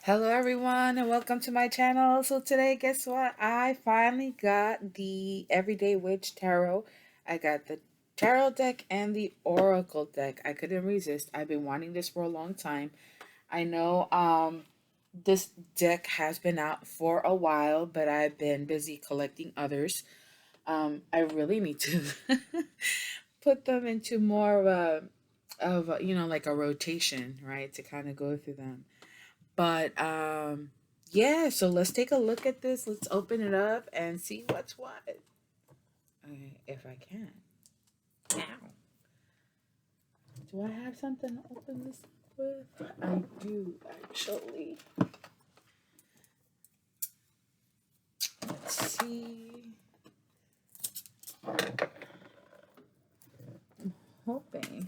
Hello everyone and welcome to my channel. So today, guess what? I finally got the Everyday Witch Tarot. I got the Tarot deck and the Oracle deck. I couldn't resist. I've been wanting this for a long time. I know this deck has been out for a while, but I've been busy collecting others. I really need to put them into more like a rotation, right? To kind of go through them. But yeah, so let's take a look at this. Let's open it up and see what's what. If I can. Now, do I have something to open this with? I do actually. Let's see. I'm hoping.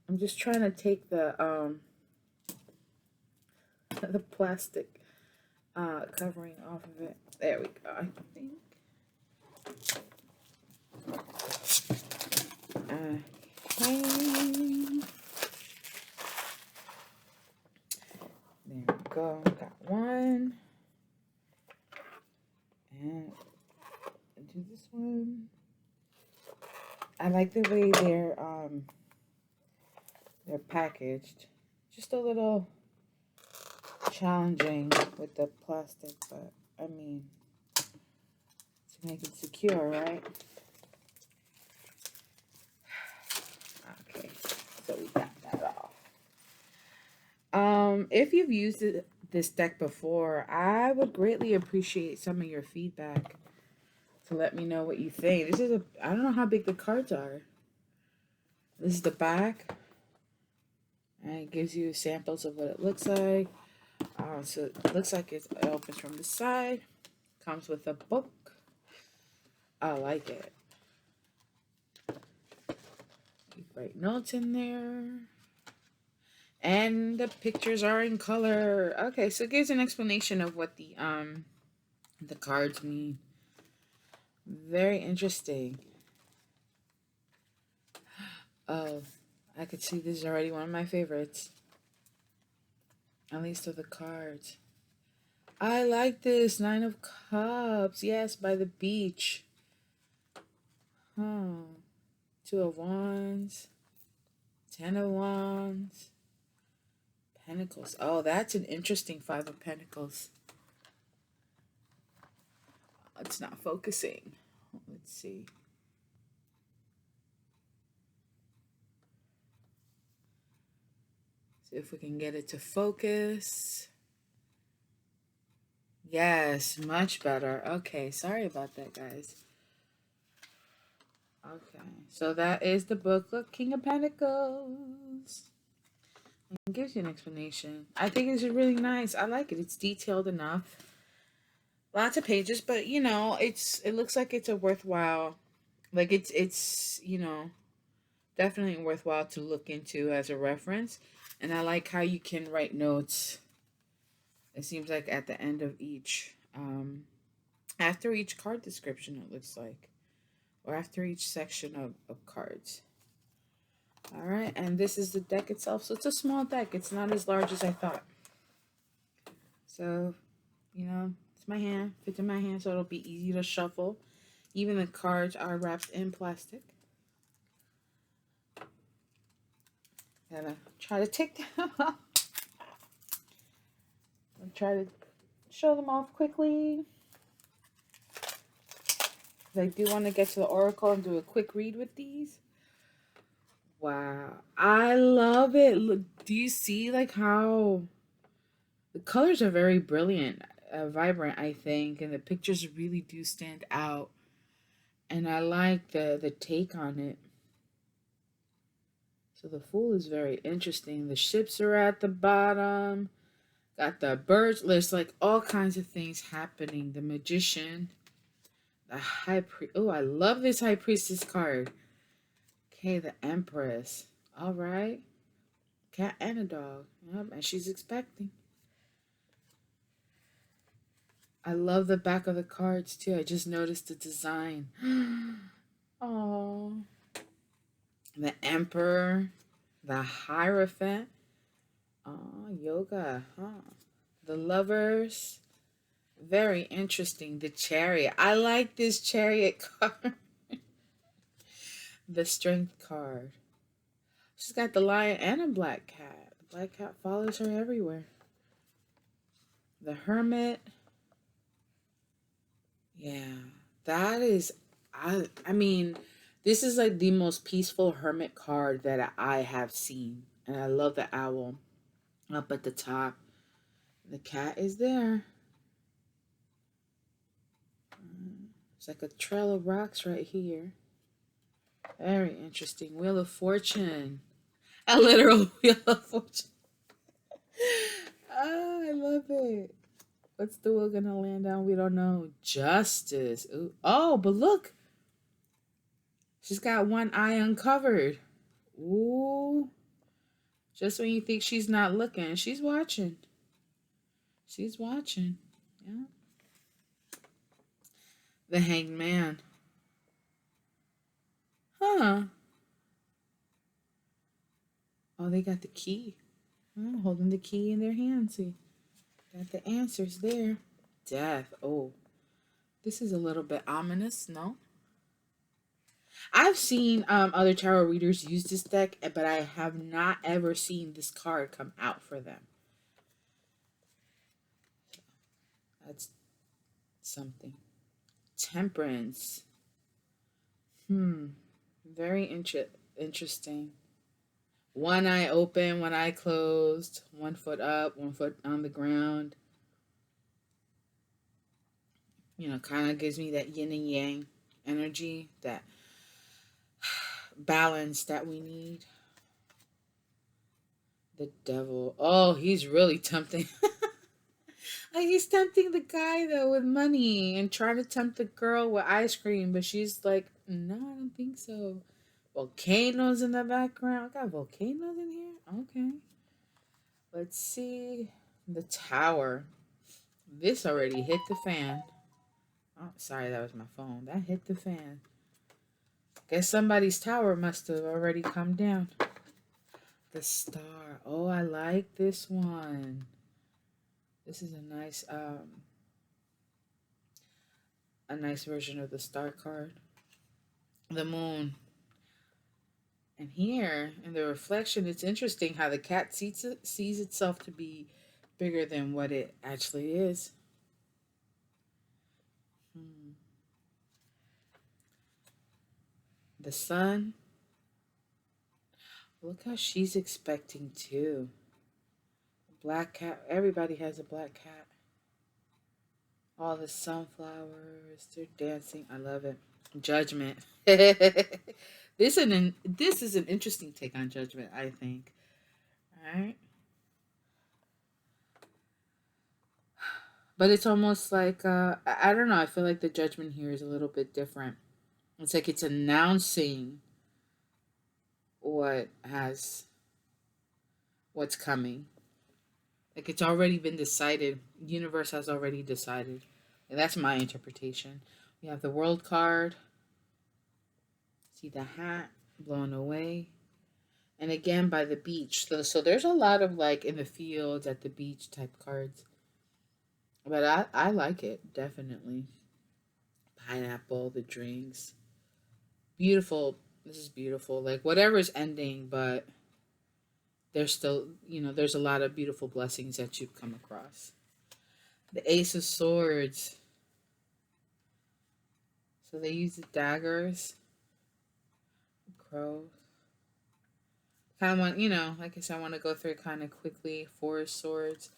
I'm just trying to take the the plastic covering off of it. There we go. I think. Okay. There we go. Got one. And do this one. I like the way they're packaged. Just a little challenging with the plastic, but I mean, to make it secure, right? Okay, so we got that off. If you've used this deck before, I would greatly appreciate some of your feedback to let me know what you think. I don't know how big the cards are. This is the back. And it gives you samples of what it looks like. So it looks like it opens from the side. Comes with a book. I like it. You write notes in there. And the pictures are in color. Okay, so it gives an explanation of what the cards mean. Very interesting. Oh, I could see this is already one of my favorites. At least of the cards. I like this. 9 of Cups. Yes, by the beach. Huh. 2 of Wands. 10 of Wands. Pentacles. Oh, that's an interesting 5 of Pentacles. It's not focusing. Let's see. See if we can get it to focus. Yes, much better. Okay, sorry about that, guys. Okay, so that is the book. Look, King of Pentacles. It gives you an explanation. I think it's really nice. I like it. It's detailed enough. Lots of pages, but you know, it looks like it's a worthwhile, like it's definitely worthwhile to look into as a reference. And I like how you can write notes. It seems like at the end of after each card description, it looks like, or after each section of cards. All right, and this is the deck itself. So it's a small deck. It's not as large as I thought. So, it's my hand, fits in my hand, so it'll be easy to shuffle. Even the cards are wrapped in plastic. Gotta try to take them off. I'll try to show them off quickly. I do want to get to the Oracle and do a quick read with these. Wow, I love it. Look, do you see like how the colors are very brilliant, vibrant, I think, and the pictures really do stand out. And I like the take on it. So the Fool is very interesting. The ships are at the bottom. Got the birds. There's like all kinds of things happening. The Magician. The High Priest. Oh, I love this High Priestess card. Okay, the Empress. All right. Cat and a dog. Yep, and she's expecting. I love the back of the cards too. I just noticed the design. Oh. The Emperor. The Hierophant. Yoga, huh? The lovers. Very interesting. The chariot. I like this chariot card. The strength card. She's got the lion and a black cat. The black cat follows her everywhere. The hermit. Yeah. That is I mean, this is like the most peaceful hermit card that I have seen. And I love the owl up at the top. The cat is there. It's like a trail of rocks right here. Very interesting. Wheel of Fortune. A literal Wheel of Fortune. Oh, I love it. What's the wheel gonna land on? We don't know. Justice. Ooh. Oh, but look. She's got one eye uncovered. Ooh. Just when you think she's not looking, she's watching. She's watching. Yeah. The Hanged Man. Huh. Oh, they got the key. Oh, holding the key in their hand. See, got the answers there. Death. Oh, this is a little bit ominous. No, I've seen other tarot readers use this deck, but I have not ever seen this card come out for them. That's something. Temperance. Very interesting. One eye open, one eye closed, 1 foot up, 1 foot on the ground. You know, kind of gives me that yin and yang energy, that balance that we need. The devil. Oh, he's really tempting. Like he's tempting the guy though with money and trying to tempt the girl with ice cream, but she's like, no, I don't think so. Volcanoes in the background. I got volcanoes in here. Okay. Let's see. The tower. This already hit the fan. Oh, sorry, that was my phone. That hit the fan. Guess somebody's tower must have already come down. The star. Oh, I like this one. This is a nice version of the star card. The moon. And here in the reflection, it's interesting how the cat sees itself to be bigger than what it actually is. The sun. Look how she's expecting too. Black cat. Everybody has a black cat. All the sunflowers. They're dancing. I love it. Judgment. This is an interesting take on judgment, I think. All right. But it's almost like I don't know. I feel like the judgment here is a little bit different. It's like it's announcing what has what's coming. Like it's already been decided. Universe has already decided. And that's my interpretation. We have the world card. See the hat blown away. And again by the beach. So there's a lot of like in the fields at the beach type cards. But I like it, definitely. Pineapple, the drinks. Beautiful. This is beautiful. Like whatever's ending, but there's still, there's a lot of beautiful blessings that you've come across. The Ace of Swords. So they use the daggers. Crows. Kind of want, like I said, I want to go through it kind of quickly. Four of Swords.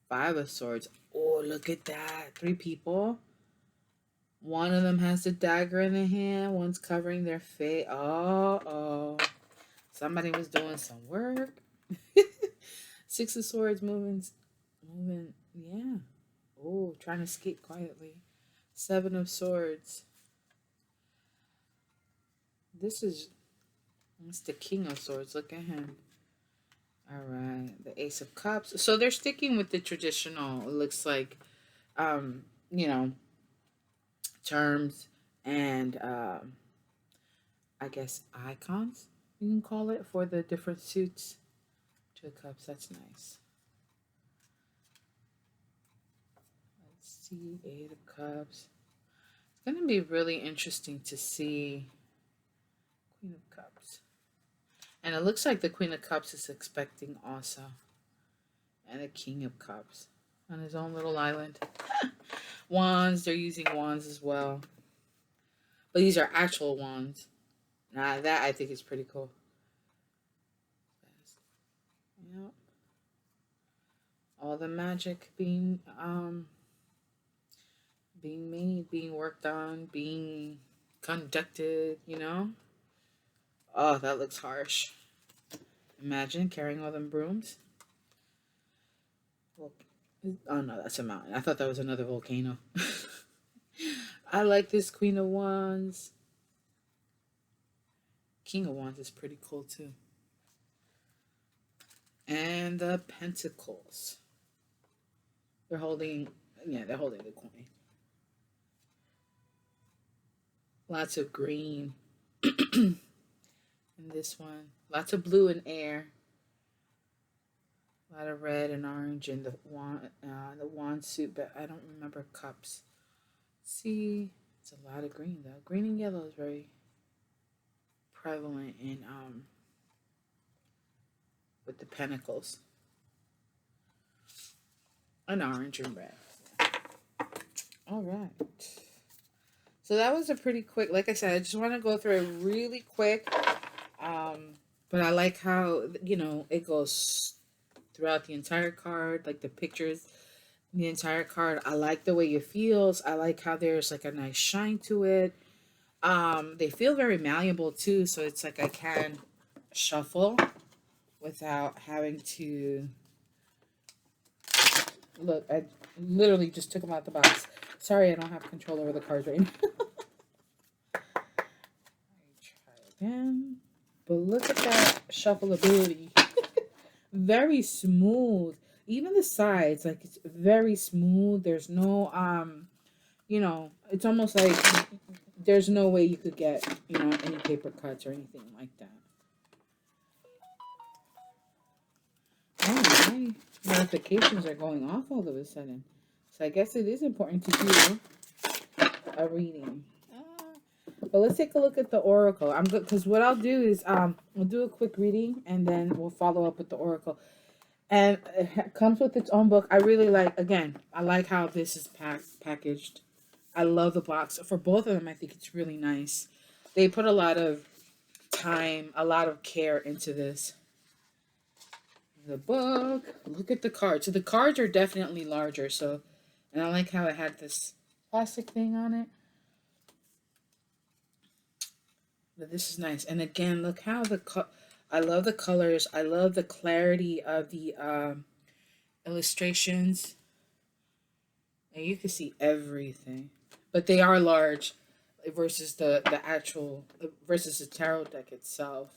Five of Swords. Oh, look at that. 3 people. One of them has the dagger in the hand. One's covering their face. Oh. Somebody was doing some work. 6 of Swords moving. Yeah. Oh, trying to escape quietly. 7 of Swords. It's the King of Swords. Look at him. All right. The Ace of Cups. So they're sticking with the traditional, it looks like, you know, terms and I guess icons, you can call it, for the different suits. Two of Cups, that's nice. Let's see, Eight of Cups. It's going to be really interesting to see Queen of Cups. And it looks like the Queen of Cups is expecting also. And the King of Cups on his own little island. Wands, they're using wands as well. But these are actual wands. Nah, that I think is pretty cool. Yep. All the magic being made, being worked on, being conducted, you know? Oh, that looks harsh. Imagine carrying all them brooms. Well, oh no, that's a mountain. I thought that was another volcano. I like this Queen of Wands. King of Wands is pretty cool too. And the Pentacles. They're holding the coin. Lots of green. In this one. Lots of blue and air. A lot of red and orange in the wand suit, but I don't remember cups. See, it's a lot of green though. Green and yellow is very prevalent in with the pentacles. And orange and red. All right. So that was a pretty quick, like I said, I just want to go through it really quick. But I like how, it goes throughout the entire card, like the pictures, the entire card. I like the way it feels. I like how there's like a nice shine to it. They feel very malleable too, so it's like I can shuffle without having to look. I literally just took them out the box. Sorry, I don't have control over the cards right now. Try again. But look at that shuffleability. Very smooth. Even the sides, like it's very smooth. There's no it's almost like there's no way you could get, any paper cuts or anything like that. Oh, my notifications are going off all of a sudden. So I guess it is important to do a reading. But let's take a look at the oracle. I'm good because what I'll do is we'll do a quick reading and then we'll follow up with the oracle. And it comes with its own book. I really like, again, I like how this is packaged. I love the box. For both of them, I think it's really nice. They put a lot of time, a lot of care into this. The book. Look at the cards. So the cards are definitely larger. And I like how it had this plastic thing on it. But this is nice. And again, look how I love the colors. I love the clarity of the illustrations. And you can see everything. But they are large versus the tarot deck itself.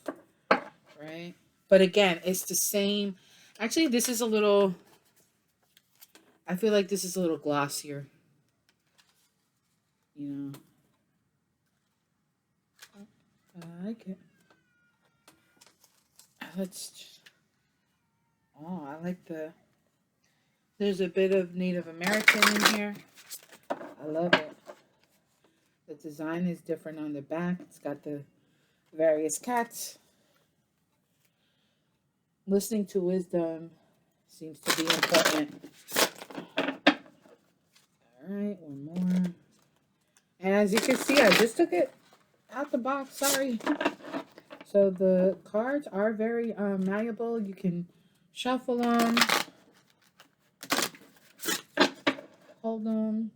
Right? But again, it's the same. Actually, this is a little, I feel like this is a little glossier. I like it. I like there's a bit of Native American in here. I love it. The design is different on the back. It's got the various cats. Listening to wisdom seems to be important. All right, one more. And as you can see, I just took it out the box. Sorry. So the cards are very malleable. You can shuffle them, hold them.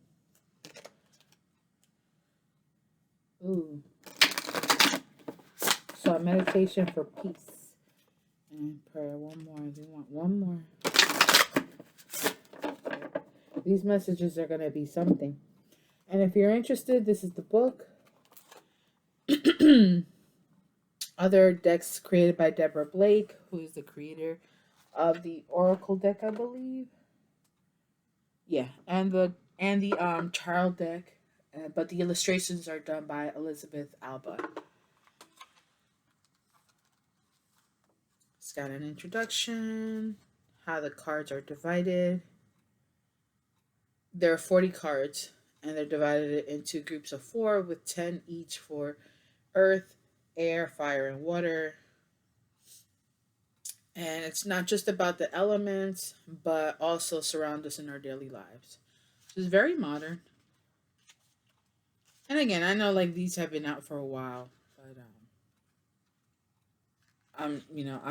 Ooh. So a meditation for peace and prayer. One more. We want one more. These messages are going to be something. And if you're interested, this is the book. Other decks created by Deborah Blake, who is the creator of the Oracle deck, I believe. Yeah, and the Child deck, but the illustrations are done by Elizabeth Alba. It's got an introduction, how the cards are divided. There are 40 cards, and they're divided into groups of 4 with 10 each for earth, air, fire, and water. And it's not just about the elements, but also surround us in our daily lives. So it's very modern. And again, I know like these have been out for a while, but I'm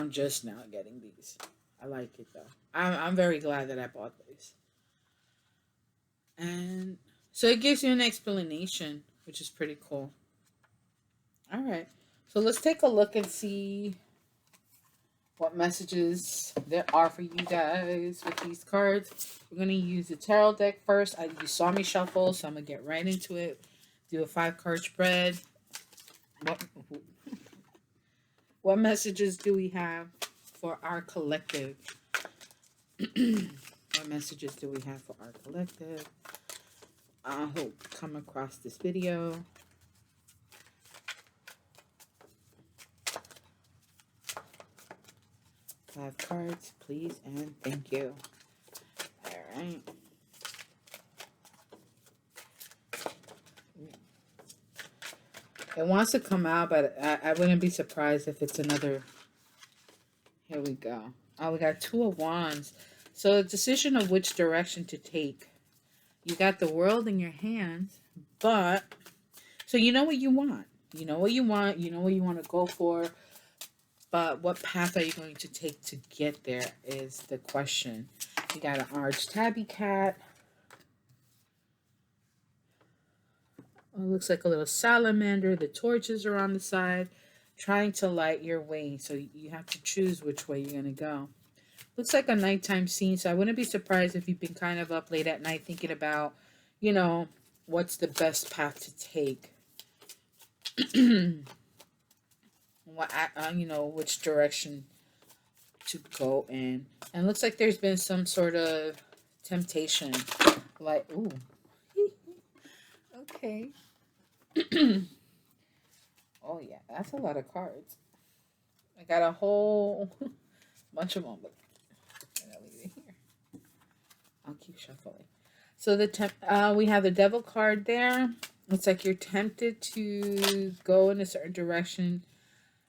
just now getting these. I like it though. I'm very glad that I bought these. And so it gives you an explanation, which is pretty cool. All right. So let's take a look and see what messages there are for you guys with these cards. We're going to use the tarot deck first. You saw me shuffle, so I'm going to get right into it. Do a 5-card spread. What, what messages do we have for our collective? What messages do we have for our collective? I hope come across this video. 5 cards, please, and thank you. All right. It wants to come out, but I wouldn't be surprised if it's another. Here we go. Oh, we got 2 of Wands. So, a decision of which direction to take. You got the world in your hands, but so you know what you want. You know what you want. You know what you want to go for. But what path are you going to take to get there is the question. You got an orange tabby cat. It looks like a little salamander. The torches are on the side, trying to light your way. So you have to choose which way you're going to go. Looks like a nighttime scene, so I wouldn't be surprised if you've been kind of up late at night thinking about, what's the best path to take. Which direction to go in. And it looks like there's been some sort of temptation. Like, ooh. Okay. Oh, yeah, that's a lot of cards. I got a whole bunch of them, but I'm going to leave it here. I'll keep shuffling. So we have the devil card there. It's like you're tempted to go in a certain direction.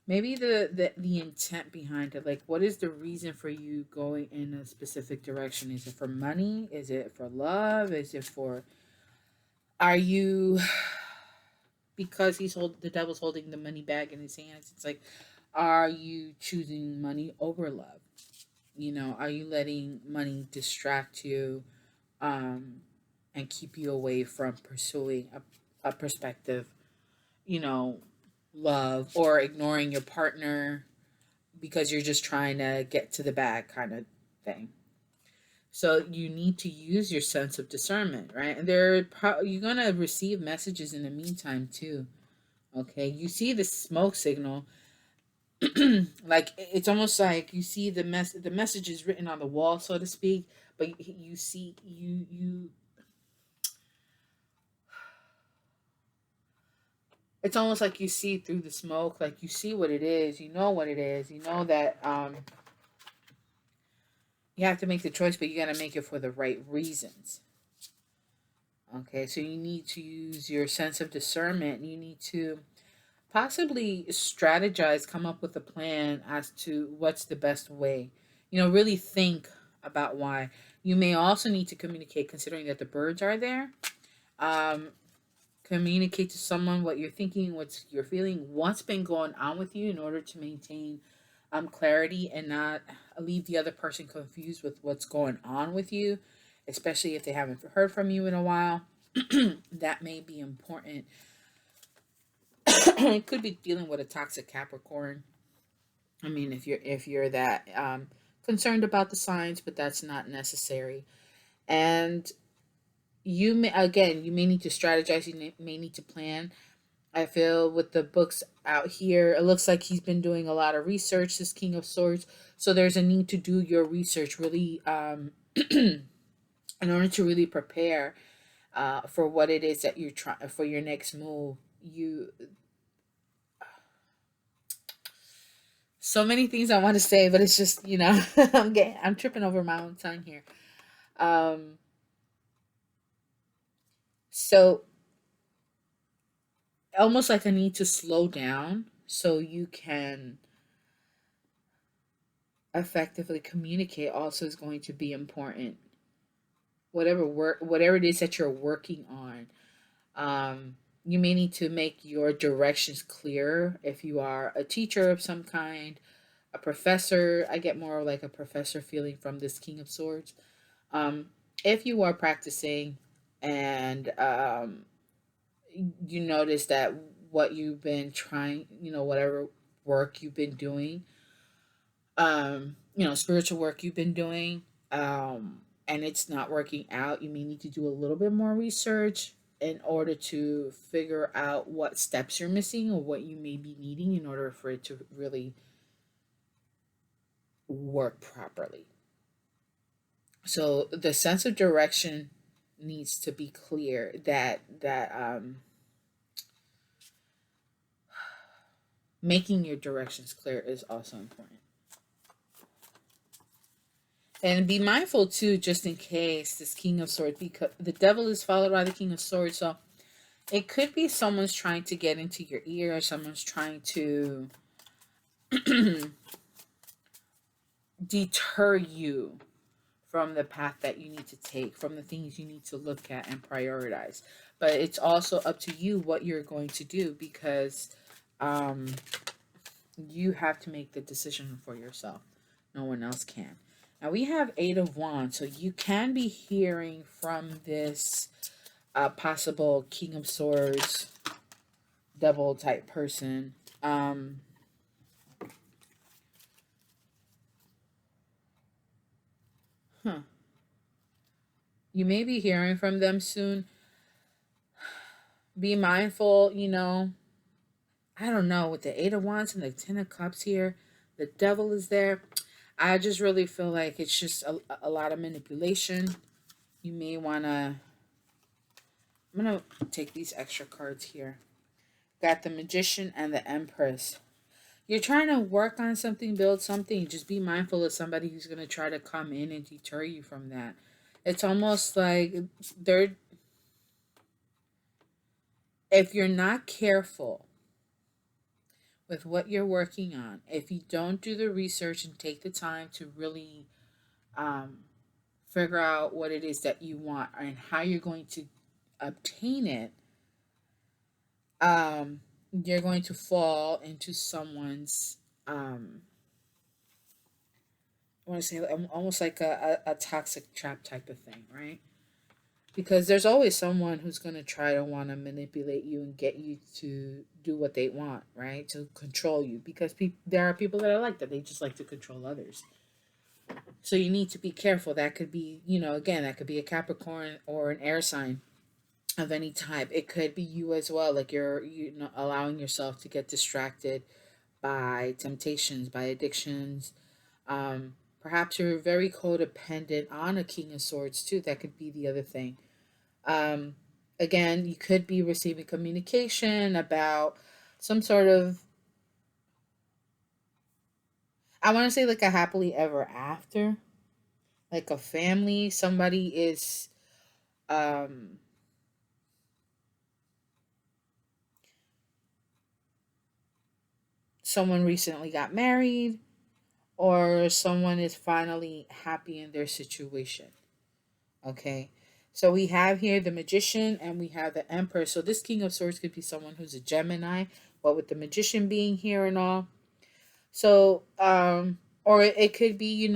Maybe the intent behind it. Like, what is the reason for you going in a specific direction? Is it for money? Is it for love? Is it for... Are you... Because the devil's holding the money bag in his hands. It's like, are you choosing money over love? Are you letting money distract you and keep you away from pursuing a perspective, love, or ignoring your partner because you're just trying to get to the bag kind of thing? So you need to use your sense of discernment, right? And you're going to receive messages in the meantime too. Okay, you see the smoke signal. Like, it's almost like you see the message is written on the wall, so to speak, but you see you it's almost like you see through the smoke. Like, you see what it is, you know what it is, you know that you have to make the choice, but you got to make it for the right reasons. Okay, so you need to use your sense of discernment. You need to possibly strategize, come up with a plan as to what's the best way. Really think about why. You may also need to communicate, considering that the birds are there. Communicate to someone what you're thinking, what you're feeling, what's been going on with you in order to maintain clarity and not leave the other person confused with what's going on with you, especially if they haven't heard from you in a while. That may be important. It could be dealing with a toxic Capricorn. I mean, if you're that concerned about the signs, but that's not necessary. And you may need to strategize. You may need to plan. I feel with the books out here, it looks like he's been doing a lot of research, this King of Swords. So there's a need to do your research really in order to really prepare for what it is that you're trying for your next move. So many things I want to say, but it's just, I'm tripping over my own tongue here. Um, so almost like I need to slow down so you can effectively communicate also is going to be important. Whatever it is that you're working on, you may need to make your directions clear if you are a teacher of some kind, a professor. I get more like a professor feeling from this King of Swords. Um, if you are practicing and you notice that what you've been trying, whatever work you've been doing, spiritual work you've been doing, and it's not working out, you may need to do a little bit more research in order to figure out what steps you're missing or what you may be needing in order for it to really work properly. So the sense of direction needs to be clear. That making your directions clear is also important. And be mindful too, just in case this King of Swords, because the devil is followed by the King of Swords. So it could be someone's trying to get into your ear, or someone's trying to deter you from the path that you need to take, from the things you need to look at and prioritize. But it's also up to you what you're going to do, because um, you have to make the decision for yourself. No one else can. Now we have Eight of Wands, so you can be hearing from this possible King of Swords, devil type person. Huh. You may be hearing from them soon. Be mindful, I don't know, with the Eight of Wands and the Ten of Cups here, the devil is there. I just really feel like it's just a lot of manipulation. You may want to. I'm going to take these extra cards here. Got the Magician and the Empress. You're trying to work on something, build something. Just be mindful of somebody who's going to try to come in and deter you from that. It's almost like they're. If you're not careful with what you're working on, if you don't do the research and take the time to really um, figure out what it is that you want and how you're going to obtain it, you're going to fall into someone's, I want to say, almost like a toxic trap type of thing, right? Because there's always someone who's going to try to want to manipulate you and get you to do what they want, right? To control you, because there are people that are like that. They just like to control others. So you need to be careful. That could be, again, that could be a Capricorn or an air sign of any type. It could be you as well. Like you're allowing yourself to get distracted by temptations, by addictions. Perhaps you're very codependent on a King of Swords too. That could be the other thing. Um, Again, you could be receiving communication about some sort of, I want to say like a happily ever after, like a family. Somebody is, um, someone recently got married, or someone is finally happy in their situation. Okay. So we have here the Magician and we have the Emperor. So this King of Swords could be someone who's a Gemini, but with the Magician being here and all. So, or it could be,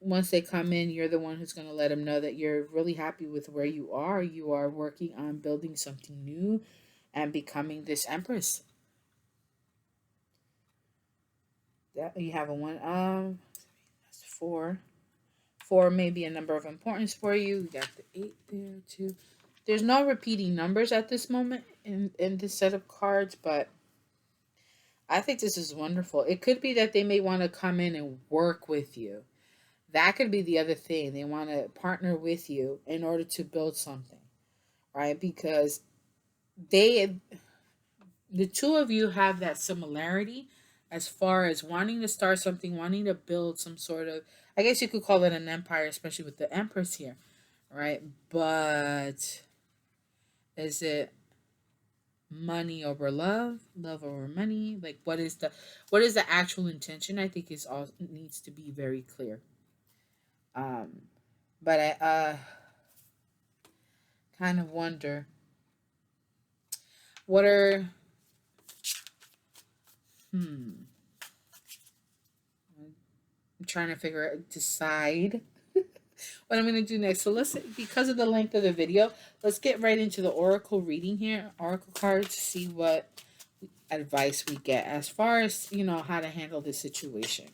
once they come in, you're the one who's going to let them know that you're really happy with where you are. You are working on building something new and becoming this Empress. That you have a one. That's four. Four may be a number of importance for you. We got the eight there too. There's no repeating numbers at this moment in this set of cards, but I think this is wonderful. It could be that they may want to come in and work with you. That could be the other thing. They want to partner with you in order to build something, right? Because they, the two of you have that similarity as far as wanting to start something, wanting to build some sort of, I guess you could call it an empire, especially with the Empress here, right? But is it money over love, love over money? Like, what is the actual intention? I think is all needs to be very clear. Um, but I kind of wonder what are hmm. I'm trying to decide what I'm going to do next. So let's, because of the length of the video, let's get right into the oracle reading here, oracle cards, to see what advice we get as far as, how to handle this situation.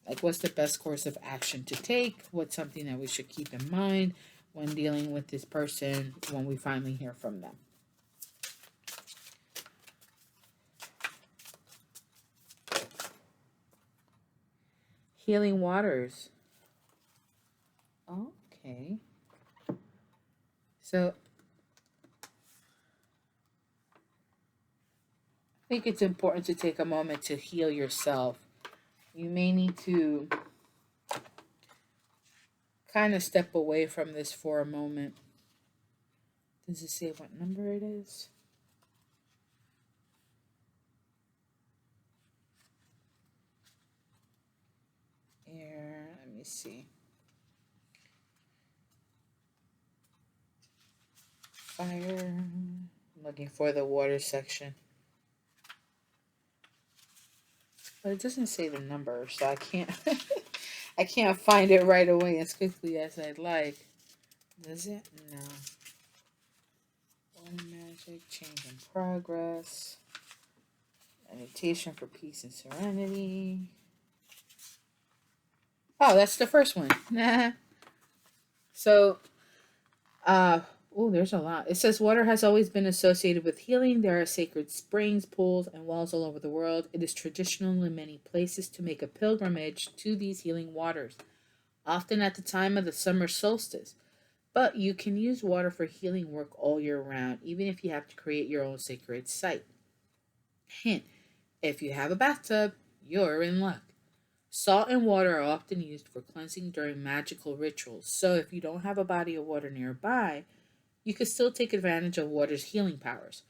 Like, what's the best course of action to take? What's something that we should keep in mind when dealing with this person when we finally hear from them? Healing waters. Okay. So I think it's important to take a moment to heal yourself. You may need to kind of step away from this for a moment. Does it say what number it is? Here, let me see. Fire. I'm looking for the water section. But it doesn't say the number, so I can't I can't find it right away as quickly as I'd like. Does it? No. Water magic, change in progress. Meditation for peace and serenity. Oh, that's the first one. Nah. So, uh, oh, there's a lot. It says water has always been associated with healing. There are sacred springs, pools, and wells all over the world. It is traditional in many places to make a pilgrimage to these healing waters, often at the time of the summer solstice. But you can use water for healing work all year round, even if you have to create your own sacred site. Hint: if you have a bathtub, you're in luck. Salt and water are often used for cleansing during magical rituals, so if you don't have a body of water nearby, you can still take advantage of water's healing powers.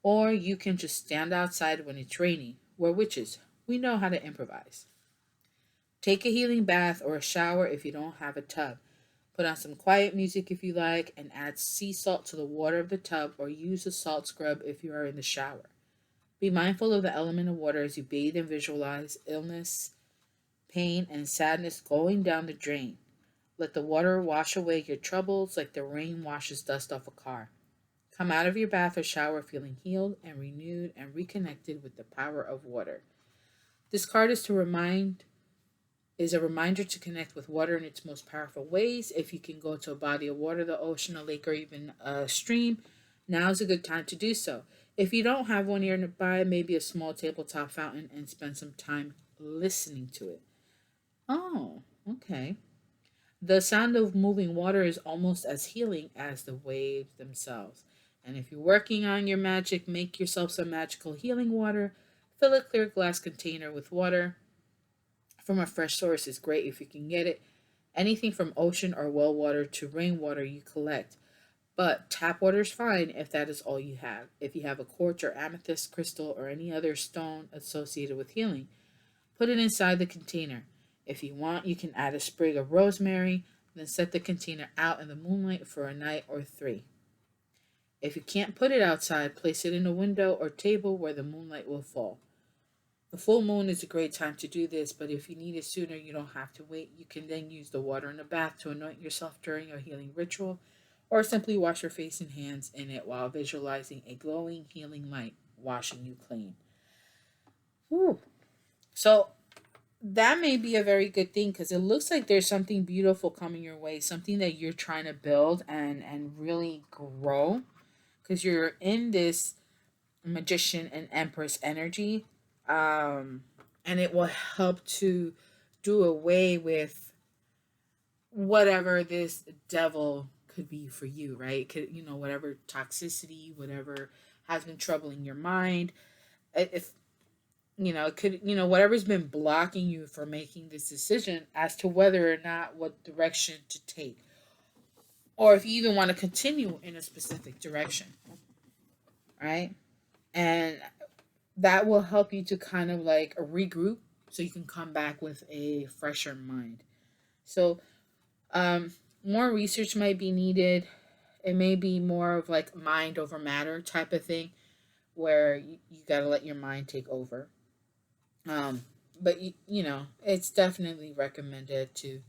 Or you can just stand outside when it's raining. We're witches. We know how to improvise. Take a healing bath or a shower if you don't have a tub. Put on some quiet music if you like, and add sea salt to the water of the tub or use a salt scrub if you are in the shower. Be mindful of the element of water as you bathe and visualize illness, pain, and sadness going down the drain. Let the water wash away your troubles like the rain washes dust off a car. Come out of your bath or shower feeling healed and renewed and reconnected with the power of water. This card is a reminder to connect with water in its most powerful ways. If you can go to a body of water, the ocean, a lake, or even a stream, now is a good time to do so. If you don't have one nearby, maybe a small tabletop fountain, and spend some time listening to it. Oh, okay. The sound of moving water is almost as healing as the waves themselves. And if you're working on your magic, make yourself some magical healing water. Fill a clear glass container with water from a fresh source is great if you can get it. Anything from ocean or well water to rainwater you collect. But tap water is fine if that is all you have. If you have a quartz or amethyst crystal or any other stone associated with healing, put it inside the container. If you want, you can add a sprig of rosemary, then set the container out in the moonlight for a night or three. If you can't put it outside, place it in a window or table where the moonlight will fall. The full moon is a great time to do this, but if you need it sooner, you don't have to wait. You can then use the water in the bath to anoint yourself during a healing ritual, or simply wash your face and hands in it while visualizing a glowing, healing light washing you clean. Whew. So that may be a very good thing because it looks like there's something beautiful coming your way, something that you're trying to build and really grow because you're in this magician and empress energy, and it will help to do away with whatever this devil could be for you, right? Could, whatever toxicity, whatever has been troubling your mind. If It could, whatever's been blocking you from making this decision as to whether or not what direction to take, or if you even want to continue in a specific direction, right? And that will help you to kind of like regroup so you can come back with a fresher mind. So, more research might be needed. It may be more of like mind over matter type of thing where you got to let your mind take over. But it's definitely recommended to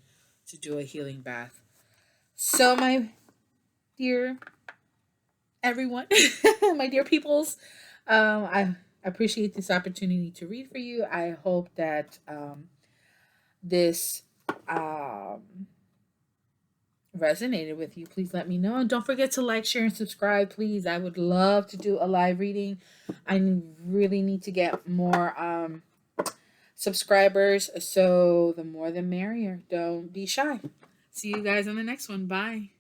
do a healing bath. So, my dear everyone, my dear peoples, I appreciate this opportunity to read for you. I hope that this um, resonated with you. Please let me know. And don't forget to like, share, and subscribe, please. I would love to do a live reading. I really need to get more subscribers. So the more the merrier. Don't be shy. See you guys on the next one. Bye.